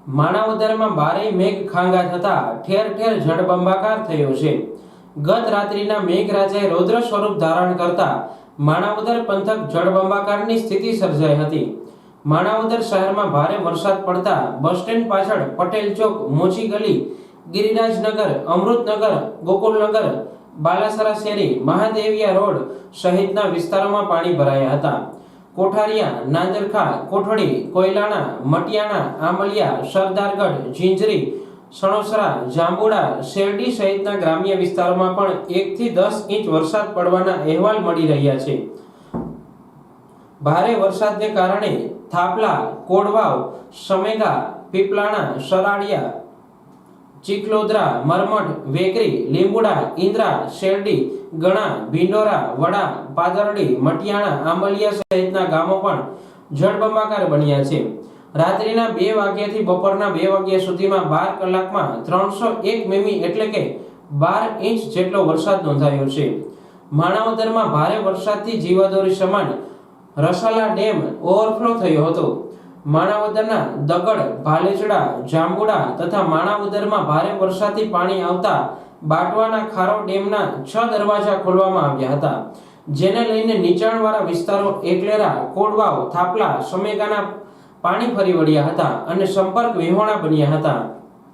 માણાવદરમાં ભારે મેઘ ખાંગા થતા ઠેર ઠેર જળબંબાકાર થયો છે। ગત રાત્રિના મેઘરાજાએ રૌદ્ર સ્વરૂપ ધારણ કરતા માણાવદર પંથક જળબંબાકારની સ્થિતિ સર્જાઈ હતી। માણાવદર શહેરમાં ભારે વરસાદ પડતા બસ સ્ટેન્ડ પાછળ પટેલ ચોક, મોચી ગલી, ગિરિરાજનગર, અમૃતનગર, ગોકુલનગર, બાલાસરા શેરી, મહાદેવિયા રોડ સહિતના વિસ્તારોમાં પાણી ભરાયા હતા। કોઠારિયા, નાંદરખા, કોઠડી, કોયલાણા, મટિયાણા, આમલિયા, સરદારગઢ, ઝીંઝરી, સણોસરા, જાંબુડા, શેરડી સહિતના ગ્રામ્ય વિસ્તારોમાં પણ 1 થી 10 ઇંચ વરસાદ પડવાના અહેવાલ મળી રહ્યા છે। ભારે વરસાદને કારણે થાપલા, કોડવાવ, સમેગા, પીપલાણા, સરાડિયા, ચીખલોદરા, મરમઠ, વેકરી, લીંબુડા, ઇન્દ્રા, શેરડી, ગણા, ભિંડોરા, વડા, પાદરડી, મટિયાણા, આંબલિયા સહિતના ગામો પણ જળબંબાકાર બન્યા છે। રાત્રિના 2 વાગ્યાથી બપોરના 2 વાગ્યા સુધીમાં 12 કલાકમાં 301 મીમી એટલે કે 12 ઇંચ જેટલો વરસાદ નોંધાયો છે। માણાવદરમાં ભારે વરસાદથી જીવાદોરી સમાન રસાલા ડેમ ઓવરફ્લો થયો હતો। માણાવદરના દગડ, ભાલેચડા, જાંબુડા તથા માણાવદરમાં ભારે વરસાદથી પાણી આવતા બાટવાના ખારો ડેમના 6 દરવાજા ખોલવામાં આવ્યા હતા, જેને લઈને નીચાણવાળા વિસ્તારો એકલેરા, કોડવાવ, થાપલા, સમેગાના પાણી ફરી વળ્યા હતા અને સંપર્ક વિહોણા બન્યા હતા।